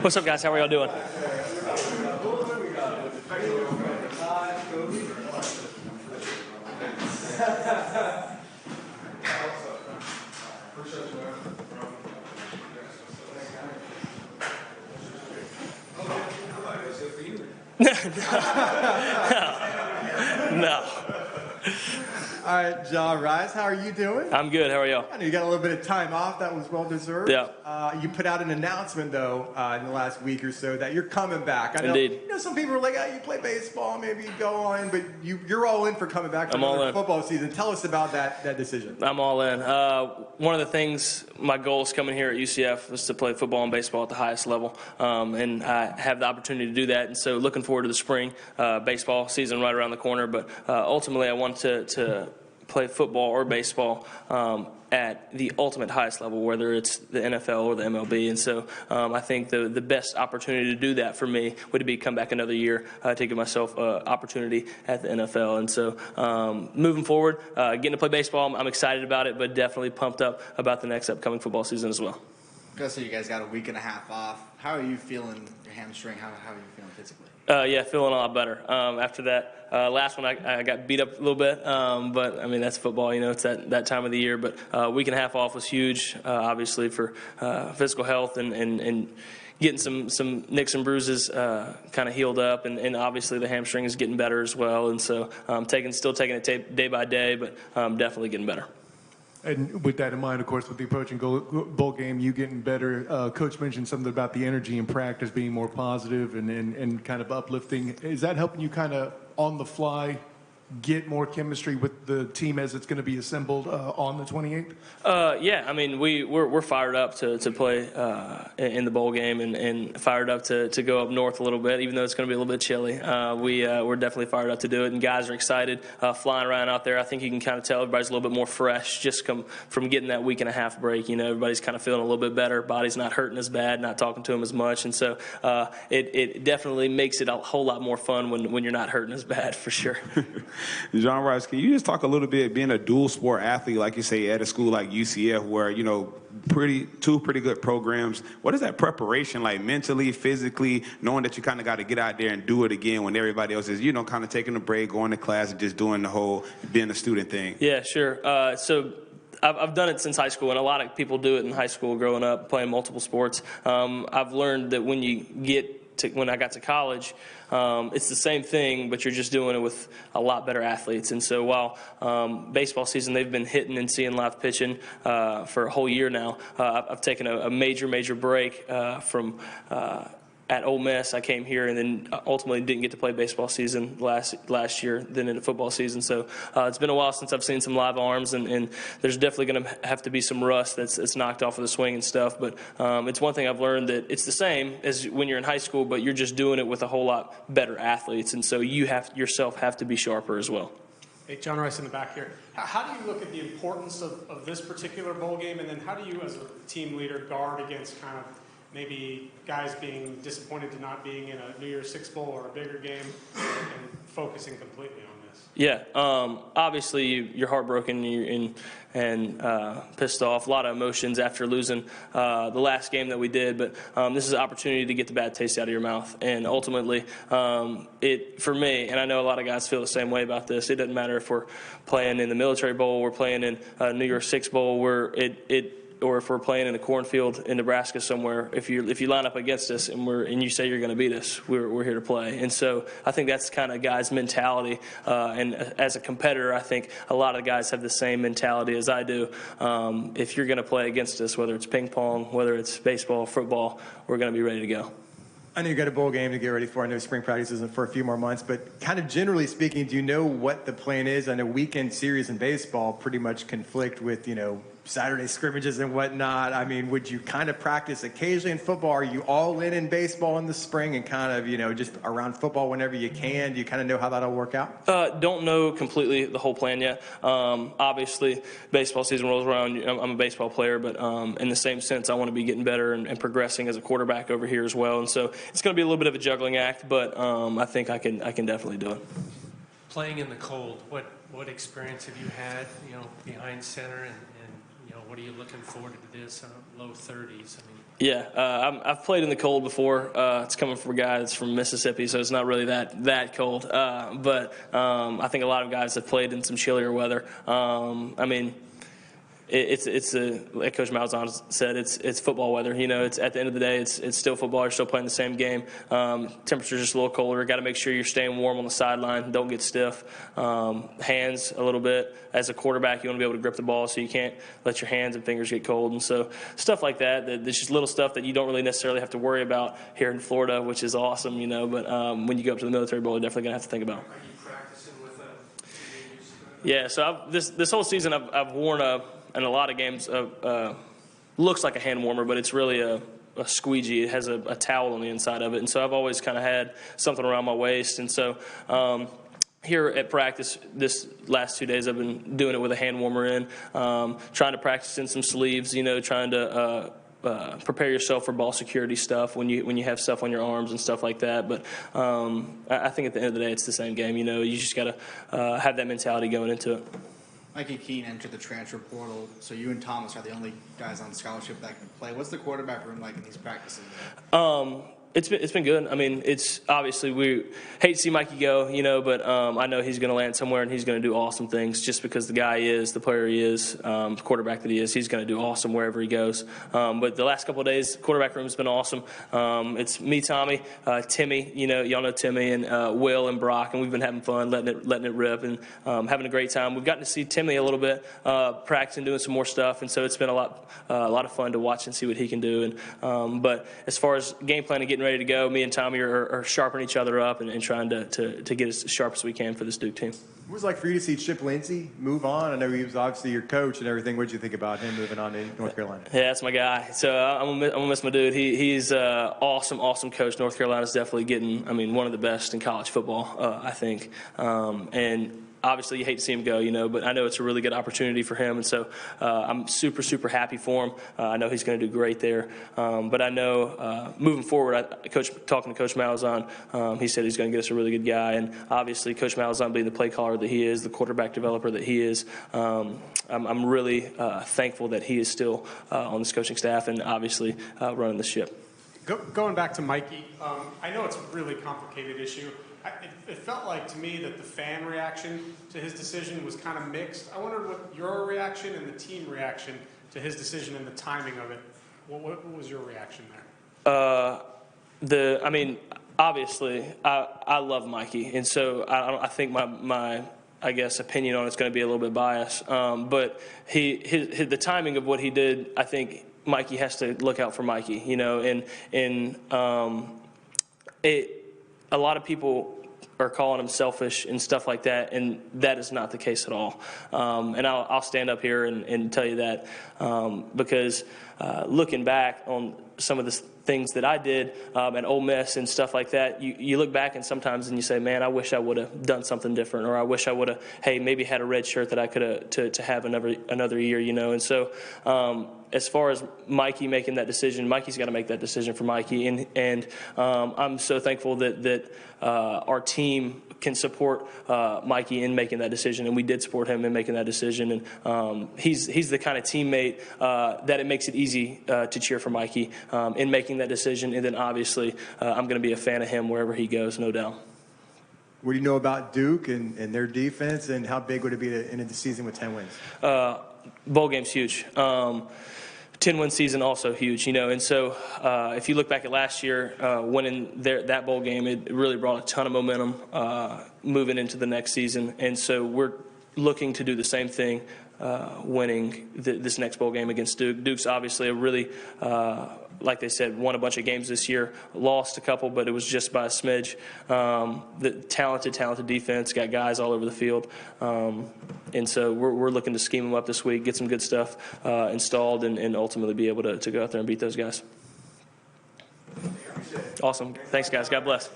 What's up, guys? How are y'all doing? No. All right, John Rhys, how are you doing? I'm good. How are y'all? I know you got a little bit of time off. That was well deserved. Yeah. You put out an announcement, though, in the last week or so that you're coming back. I know, Indeed. Some people are like, you play baseball, maybe you go on, but you're all in for coming back for I'm all another in. football season. Tell us about that decision. I'm all in. One of the things, my goals coming here at UCF was to play football and baseball at the highest level, and I have the opportunity to do that. And so looking forward to the spring baseball season right around the corner. But ultimately, I want to play football or baseball at the ultimate highest level, whether it's the NFL or the MLB. And so I think the best opportunity to do that for me would be come back another year to give myself an opportunity at the NFL. And so moving forward, getting to play baseball, I'm excited about it, but definitely pumped up about the next upcoming football season as well. So you guys got a week and a half off. How are you feeling your hamstring? How are you feeling physically? Yeah, feeling a lot better. After that last one, I got beat up a little bit, but I mean that's football. It's that time of the year. But a week and a half off was huge, obviously for physical health and getting some nicks and bruises kind of healed up, and obviously the hamstring is getting better as well. And so still taking it day by day, but definitely getting better. And with that in mind, of course, with the approaching bowl game, you getting better. Coach mentioned something about the energy in practice being more positive and kind of uplifting. Is that helping you kind of on the fly get more chemistry with the team as it's going to be assembled on the 28th? Yeah, I mean we're fired up to play in the bowl game and fired up to go up north a little bit, even though it's going to be a little bit chilly. We're definitely fired up to do it, and guys are excited flying around out there. I think you can kind of tell everybody's a little bit more fresh just from getting that week and a half break. Everybody's kind of feeling a little bit better. Body's not hurting as bad, not talking to them as much, and so it definitely makes it a whole lot more fun when you're not hurting as bad, for sure. John Rhys, can you just talk a little bit, being a dual sport athlete, like you say, at a school like UCF, where, two pretty good programs. What is that preparation like mentally, physically, knowing that you kind of got to get out there and do it again when everybody else is, kind of taking a break, going to class, and just doing the whole being a student thing? Yeah, sure. So I've done it since high school, and a lot of people do it in high school growing up, playing multiple sports. I've learned that when I got to college, it's the same thing, but you're just doing it with a lot better athletes. And so while baseball season, they've been hitting and seeing live pitching for a whole year now, I've taken a major break from at Ole Miss. I came here and then ultimately didn't get to play baseball season last year, then into football season. So it's been a while since I've seen some live arms, and there's definitely going to have to be some rust that's knocked off of the swing and stuff. But it's one thing I've learned, that it's the same as when you're in high school, but you're just doing it with a whole lot better athletes. And so you yourself have to be sharper as well. Hey, John Rhys in the back here. How do you look at the importance of this particular bowl game, and then how do you, as a team leader, guard against kind of maybe guys being disappointed to not being in a New Year's Six Bowl or a bigger game and focusing completely on this? Yeah, obviously you're heartbroken and pissed off. A lot of emotions after losing the last game that we did, but this is an opportunity to get the bad taste out of your mouth. And ultimately, for me, and I know a lot of guys feel the same way about this, it doesn't matter if we're playing in the Military Bowl, we're playing in New Year's Six Bowl, or if we're playing in a cornfield in Nebraska somewhere, if you line up against us and you say you're going to beat us, we're here to play. And so I think that's kind of guys' mentality. And as a competitor, I think a lot of guys have the same mentality as I do. If you're going to play against us, whether it's ping pong, whether it's baseball, football, we're going to be ready to go. I know you got a bowl game to get ready for. I know spring practice isn't for a few more months, but kind of generally speaking, do you know what the plan is? I know weekend series in baseball pretty much conflict with, Saturday scrimmages and whatnot. I mean, would you kind of practice occasionally in football? Are you all in baseball in the spring and kind of, just around football whenever you can? Do you kind of know how that'll work out? Don't know completely the whole plan yet. Obviously, baseball season rolls around. I'm a baseball player, but in the same sense, I want to be getting better and progressing as a quarterback over here as well. And so it's going to be a little bit of a juggling act, but I think I can definitely do it. Playing in the cold, what experience have you had, behind center, and what are you looking forward to this low 30s? Yeah, I've played in the cold before. It's coming from a guy that's from Mississippi, so it's not really that cold. But I think a lot of guys have played in some chillier weather. I mean, it's like Coach Malzahn said, it's football weather. You know, it's at the end of the day, it's still football. You're still playing the same game. Temperature's just a little colder. Got to make sure you're staying warm on the sideline. Don't get stiff. Hands a little bit. As a quarterback, you want to be able to grip the ball, so you can't let your hands and fingers get cold. And so stuff like that. There's just little stuff that you don't really necessarily have to worry about here in Florida, which is awesome. You know, but when you go up to the military bowl, you're definitely gonna have to think about. Are you practicing with Yeah. So this whole season, I've worn in a lot of games, looks like a hand warmer, but it's really a squeegee. It has a towel on the inside of it. And so I've always kind of had something around my waist. And so here at practice this last 2 days, I've been doing it with a hand warmer in, trying to practice in some sleeves, you know, trying to prepare yourself for ball security stuff when you have stuff on your arms and stuff like that. But I think at the end of the day, it's the same game. You know, you just got to have that mentality going into it. Mikey Keene entered the transfer portal, so you and Thomas are the only guys on scholarship that can play. What's the quarterback room like in these practices? It's been good. I mean, it's obviously we hate to see Mikey go, you know, but I know he's going to land somewhere and he's going to do awesome things just because the guy is, the player he is, the quarterback that he is. He's going to do awesome wherever he goes. But the last couple of days, quarterback room has been awesome. It's me, Tommy, Timmy, you know, y'all know Timmy, and Will and Brock, and we've been having fun, letting it rip, and having a great time. We've gotten to see Timmy a little bit, practicing, doing some more stuff, and so it's been a lot of fun to watch and see what he can do. And but as far as game plan and getting ready to go, me and Tommy are sharpening each other up and trying to get as sharp as we can for this Duke team. What was it like for you to see Chip Lindsey move on? I know he was obviously your coach and everything. What did you think about him moving on to North Carolina? Yeah, that's my guy. So I'm gonna miss my dude. He's awesome coach. North Carolina's definitely getting, I mean, one of the best in college football, I think. And obviously, you hate to see him go, you know, but I know it's a really good opportunity for him, and so I'm super happy for him. I know he's going to do great there, but I know moving forward, talking to Coach Malzahn, he said he's going to get us a really good guy, and obviously, Coach Malzahn being the play caller that he is, the quarterback developer that he is, I'm really thankful that he is still on this coaching staff and obviously running the ship. Going back to Mikey, I know it's a really complicated issue. It felt like to me that the fan reaction to his decision was kind of mixed. I wondered what your reaction and the team reaction to his decision and the timing of it. What was your reaction there? I mean, obviously, I love Mikey, and so I think my I guess opinion on it's going to be a little bit biased. But the timing of what he did, I think Mikey has to look out for Mikey, you know, and a lot of people are calling him selfish and stuff like that, and that is not the case at all. And I'll stand up here and tell you that because looking back on some of the things that I did at Ole Miss and stuff like that, you look back and sometimes and you say, man, I wish I would have done something different, or I wish I would have, maybe had a red shirt that I could have to have another year, you know. And so as far as Mikey making that decision, Mikey's got to make that decision for Mikey, and I'm so thankful that our team can support Mikey in making that decision, and we did support him in making that decision. And he's the kind of teammate that it makes it easy to cheer for Mikey in making that decision. And then obviously I'm going to be a fan of him wherever he goes, no doubt. What do you know about Duke and their defense, and how big would it be to end the season with 10 wins? Bowl game's huge. 10-win season also huge, you know, and so if you look back at last year, winning that bowl game, it really brought a ton of momentum moving into the next season, and so we're looking to do the same thing, winning this next bowl game against Duke. Duke's obviously a really, like they said, won a bunch of games this year, lost a couple, but it was just by a smidge. The talented defense, got guys all over the field. And so we're looking to scheme them up this week, get some good stuff installed, and ultimately be able to go out there and beat those guys. Awesome. Thanks, guys. God bless.